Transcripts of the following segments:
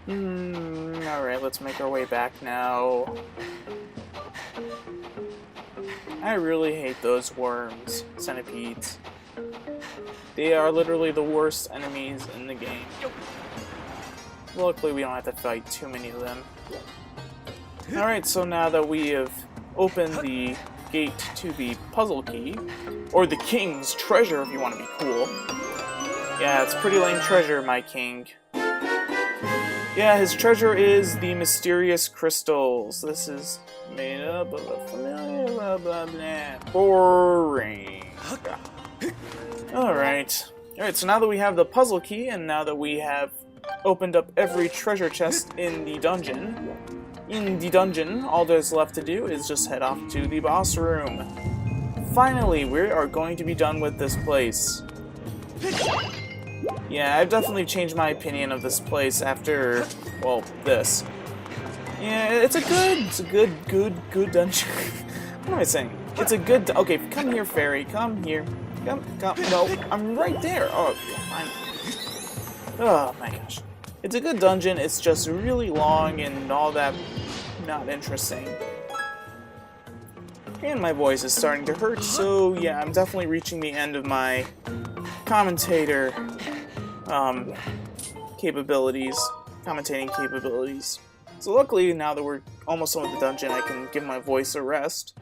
Alright, let's make our way back now. I really hate those worms, centipedes. They are literally the worst enemies in the game. Luckily, we don't have to fight too many of them. Alright, so now that we have opened the gate to the puzzle key, or the king's treasure if you want to be cool. Yeah, it's pretty lame treasure, my king. Yeah, his treasure is the mysterious crystals. This is made up of a familiar blah blah blah. Boring. Alright. Alright, so now that we have the puzzle key, and now that we have opened up every treasure chest in the dungeon, all there's left to do is just head off to the boss room. Finally, we are going to be done with this place. Yeah, I've definitely changed my opinion of this place after, well, this. Yeah, it's a good dungeon. What am I saying? It's a good, okay, come here, fairy, come here. Come, no, I'm right there. Oh, fine. Oh my gosh. It's a good dungeon, it's just really long and all that not interesting. And my voice is starting to hurt, so yeah, I'm definitely reaching the end of my commentating capabilities. So luckily, now that we're almost done with the dungeon, I can give my voice a rest.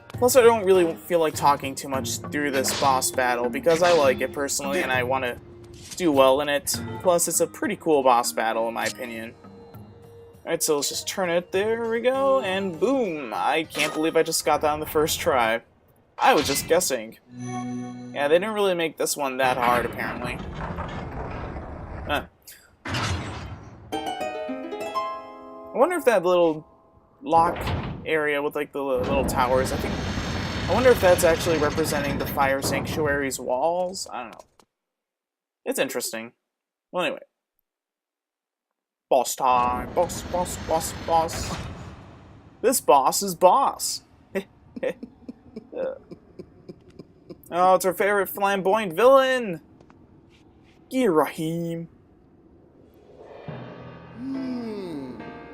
Plus, I don't really feel like talking too much through this boss battle, because I like it personally, and I want to do well in it. Plus, it's a pretty cool boss battle, in my opinion. Alright, so let's just turn it. There we go, and boom! I can't believe I just got that on the first try. I was just guessing. Yeah, they didn't really make this one that hard, apparently. I wonder if that little lock area with like the little towers, I wonder if that's actually representing the Fire Sanctuary's walls? I don't know. It's interesting. Well, anyway. Boss time. Boss. This boss is boss. Oh, it's our favorite flamboyant villain! Ghira.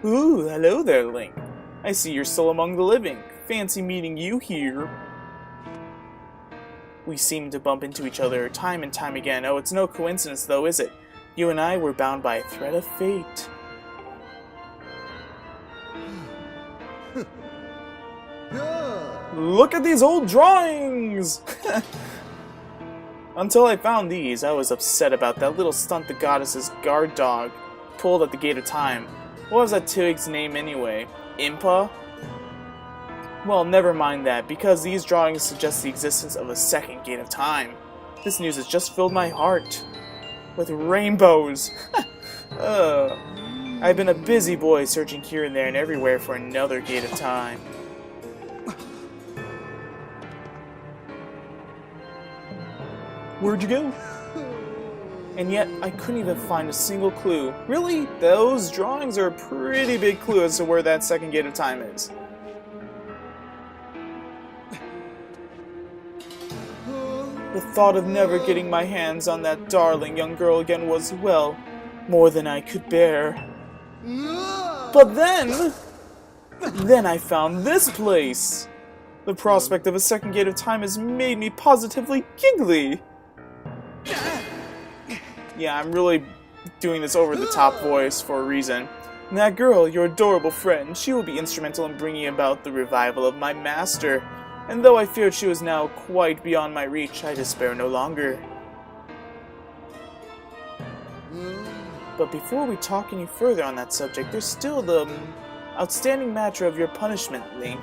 Ooh, hello there, Link. I see you're still among the living. Fancy meeting you here. We seem to bump into each other time and time again. Oh, it's no coincidence though, is it? You and I were bound by a thread of fate. Look at these old drawings! Until I found these, I was upset about that little stunt the goddess's guard dog pulled at the Gate of Time. What was that twig's name anyway? Impa? Well, never mind that, because these drawings suggest the existence of a second Gate of Time. This news has just filled my heart with rainbows. I've been a busy boy searching here and there and everywhere for another Gate of Time. Where'd you go? And yet, I couldn't even find a single clue. Really? Those drawings are a pretty big clue as to where that second Gate of Time is. The thought of never getting my hands on that darling young girl again was, well, more than I could bear. But then I found this place! The prospect of a second Gate of Time has made me positively giggly! Yeah, I'm really doing this over-the-top voice for a reason. That girl, your adorable friend, she will be instrumental in bringing about the revival of my master. And though I feared she was now quite beyond my reach, I despair no longer. But before we talk any further on that subject, there's still the outstanding matter of your punishment, Link.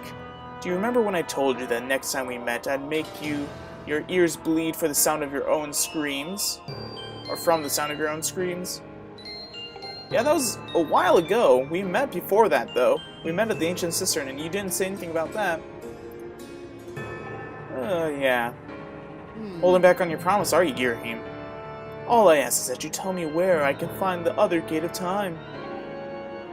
Do you remember when I told you that next time we met, I'd make your ears bleed for the sound of your own screams? Or from the sound of your own screams? Yeah, that was a while ago. We met before that, though. We met at the Ancient Cistern, and you didn't say anything about that. Yeah. Holding back on your promise, are you, Ghira? All I ask is that you tell me where I can find the other Gate of Time.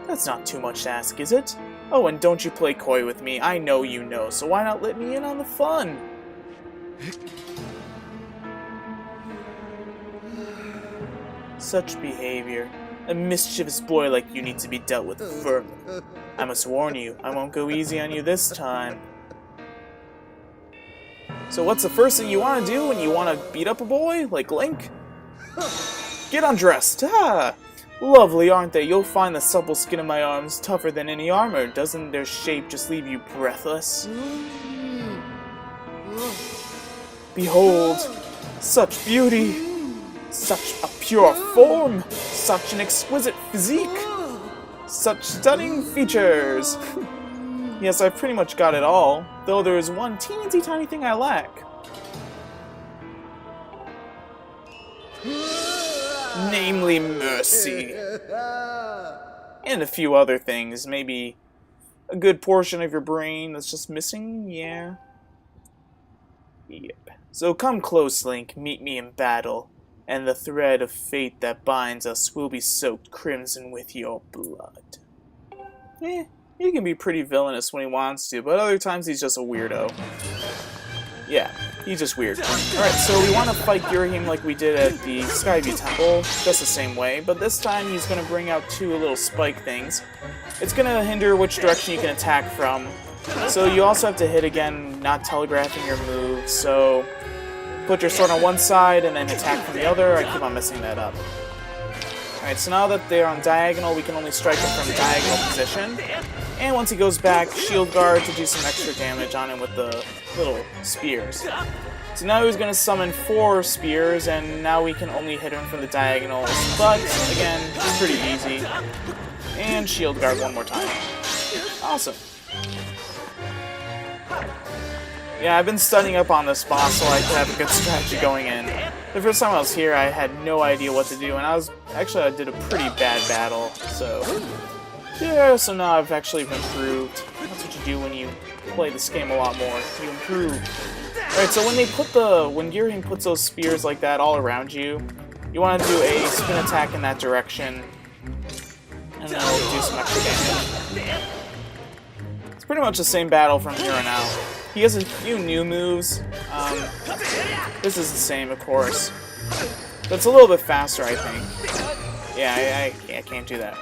That's not too much to ask, is it? Oh, and don't you play coy with me. I know you know, so why not let me in on the fun? Such behavior. A mischievous boy like you needs to be dealt with firmly. I must warn you, I won't go easy on you this time. So what's the first thing you want to do when you want to beat up a boy, like Link? Get undressed! Ah! Lovely, aren't they? You'll find the supple skin of my arms tougher than any armor. Doesn't their shape just leave you breathless? Behold, such beauty! Such a pure form! Such an exquisite physique! Such stunning features! Yes, I've pretty much got it all, though there is one teensy tiny thing I lack. Namely mercy. And a few other things, maybe a good portion of your brain that's just missing, yeah. Yep. So come close, Link, meet me in battle, and the thread of fate that binds us will be soaked crimson with your blood. He can be pretty villainous when he wants to, but other times he's just a weirdo. Yeah, he's just weird. Alright, so we want to fight Ghira like we did at the Skyview Temple, just the same way, but this time he's going to bring out two little spike things. It's going to hinder which direction you can attack from, so you also have to hit again, not telegraphing your moves, so put your sword on one side and then attack from the other. I keep on messing that up. Alright, so now that they're on diagonal, we can only strike them from diagonal position. And once he goes back, shield guard to do some extra damage on him with the little spears. So now he's going to summon 4 spears, and now we can only hit him from the diagonals. But, again, it's pretty easy. And shield guard one more time. Awesome. Yeah, I've been studying up on this boss so I could have a good strategy going in. The first time I was here, I had no idea what to do, and I did a pretty bad battle, so... Yeah, so now I've actually improved. That's what you do when you play this game a lot more. You improve. Alright, so when Ghira puts those spears like that all around you, you want to do a spin attack in that direction, and then it'll do some extra damage. It's pretty much the same battle from here on out. He has a few new moves. This is the same, of course. But it's a little bit faster, I think. Yeah, I can't do that.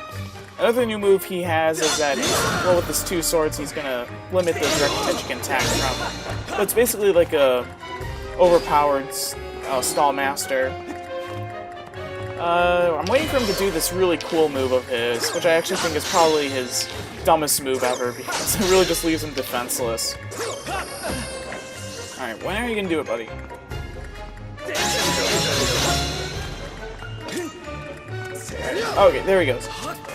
Another new move he has is that, well, with his 2 swords, he's gonna limit the direction that you can attack from. But it's basically like a overpowered stall master. I'm waiting for him to do this really cool move of his, which I actually think is probably his dumbest move ever, because it really just leaves him defenseless. Alright, when are you gonna do it, buddy? Okay, there he goes.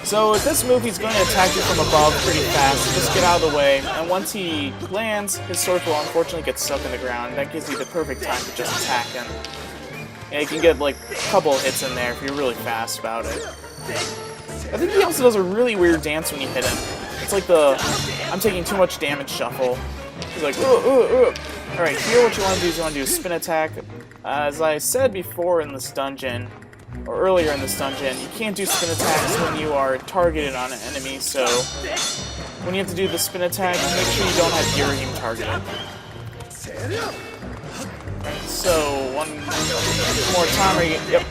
So with this move, he's going to attack you from above pretty fast. Just get out of the way, and once he lands, his sword will unfortunately get stuck in the ground. That gives you the perfect time to just attack him. Yeah, you can get like a couple of hits in there if you're really fast about it. I think he also does a really weird dance when you hit him. It's like the I'm taking too much damage shuffle. He's like, Alright, here what you want to do is you want to do a spin attack. As I said before in this dungeon, or earlier in this dungeon, you can't do spin attacks when you are targeted on an enemy, so when you have to do the spin attack, make sure you don't have Ghira targeted. Right, so one more time, yep,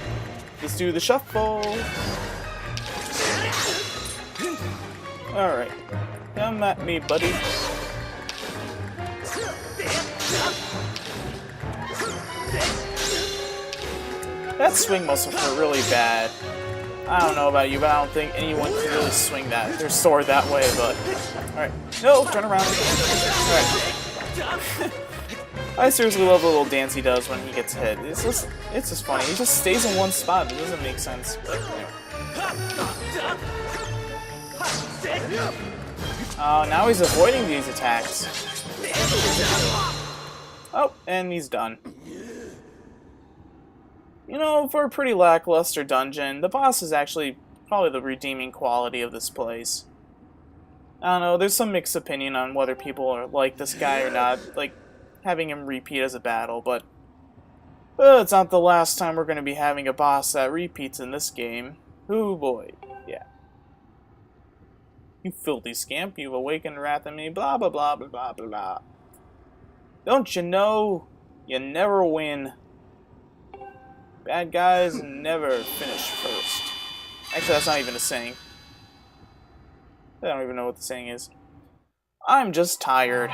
let's do the shuffle. Alright, come at me, buddy. That swing must have hurt really bad. I don't know about you, but I don't think anyone can really swing their sword that way, but... Alright. No, turn around. Alright. I seriously love the little dance he does when he gets hit. It's just funny. He just stays in one spot. It doesn't make sense. Now he's avoiding these attacks. Oh, and he's done. You know, for a pretty lackluster dungeon, the boss is actually probably the redeeming quality of this place. I don't know, there's some mixed opinion on whether people are like this guy or not, like having him repeat as a battle, but it's not the last time we're going to be having a boss that repeats in this game. Ooh boy, yeah. You filthy scamp, you've awakened wrath in me, blah blah blah blah blah blah. Don't you know, you never win. Bad guys never finish first. Actually, that's not even a saying. I don't even know what the saying is. I'm just tired.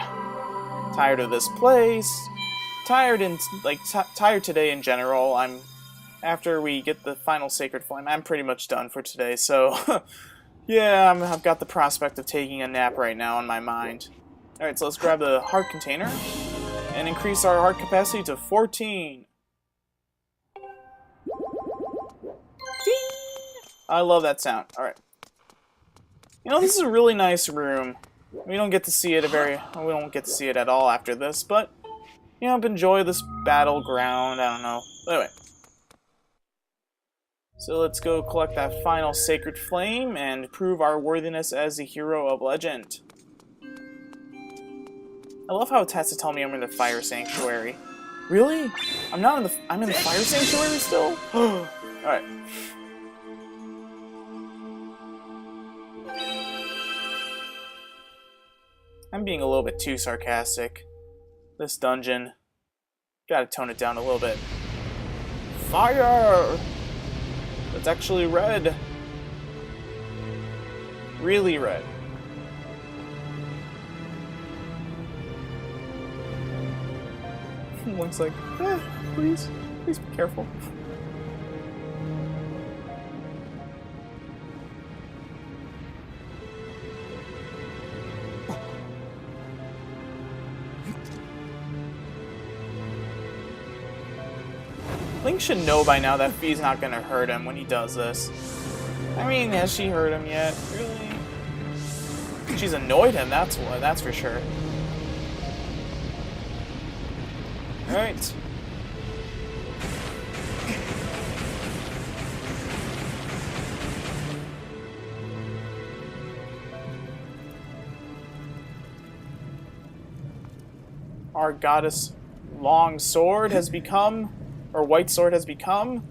Tired of this place. Tired tired today in general. After we get the final Sacred Flame, I'm pretty much done for today, so yeah, I've got the prospect of taking a nap right now on my mind. Alright, so let's grab the heart container and increase our heart capacity to 14. Ding! I love that sound. Alright. You know, this is a really nice room. We don't get to see it we don't get to see it at all after this, but you know, enjoy this battleground. I don't know. Anyway. So let's go collect that final Sacred Flame and prove our worthiness as a hero of legend. I love how it has to tell me I'm in the Fire Sanctuary. Really? I'm in the Fire Sanctuary still? Alright. I'm being a little bit too sarcastic. This dungeon. Gotta tone it down a little bit. Fire! It's actually red. Really red. Link's like, please be careful. Link should know by now that Fi's not gonna hurt him when he does this. I mean, has she hurt him yet? Really? She's annoyed him, that's what, that's for sure. Alright. Our goddess long sword has become, or white sword has become,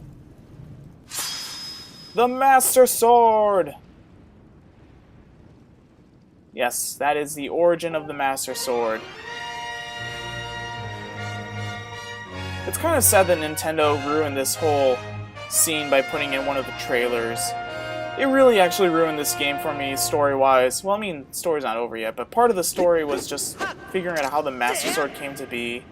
the Master Sword! Yes, that is the origin of the Master Sword. It's kind of sad that Nintendo ruined this whole scene by putting in one of the trailers. It really actually ruined this game for me, story-wise. Well, I mean, the story's not over yet, but part of the story was just figuring out how the Master Sword came to be.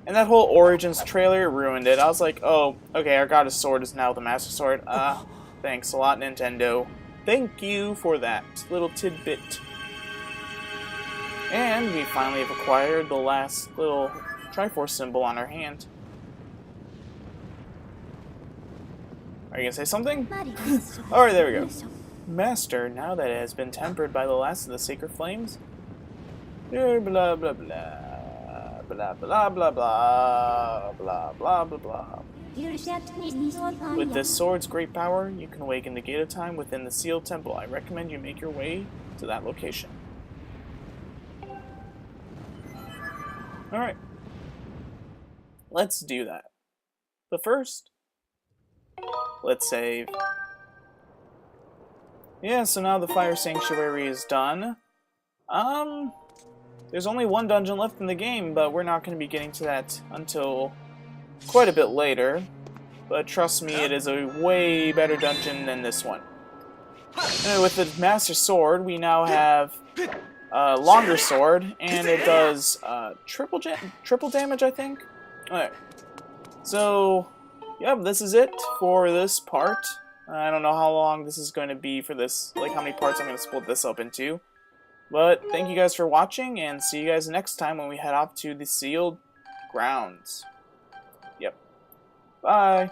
And that whole Origins trailer ruined it. I was like, oh, okay, our goddess sword is now the Master Sword. Thanks a lot, Nintendo. Thank you for that little tidbit. And we finally have acquired the last little Triforce symbol on our hand. Are you gonna say something? Alright, there we go. Master, now that it has been tempered by the last of the sacred flames. Blah blah blah blah. Blah blah blah blah blah blah blah blah. With this sword's great power, you can awaken the Gate of Time within the sealed temple. I recommend you make your way to that location. Alright. Let's do that. But first, let's save. Yeah, so now the Fire Sanctuary is done. There's only one dungeon left in the game, but we're not going to be getting to that until quite a bit later. But trust me, it is a way better dungeon than this one. Anyway, with the Master Sword, we now have a longer sword, and it does triple damage, I think? Alright. So, yep, this is it for this part. I don't know how long this is going to be for this, like how many parts I'm going to split this up into. But thank you guys for watching, and see you guys next time when we head off to the sealed grounds. Yep. Bye.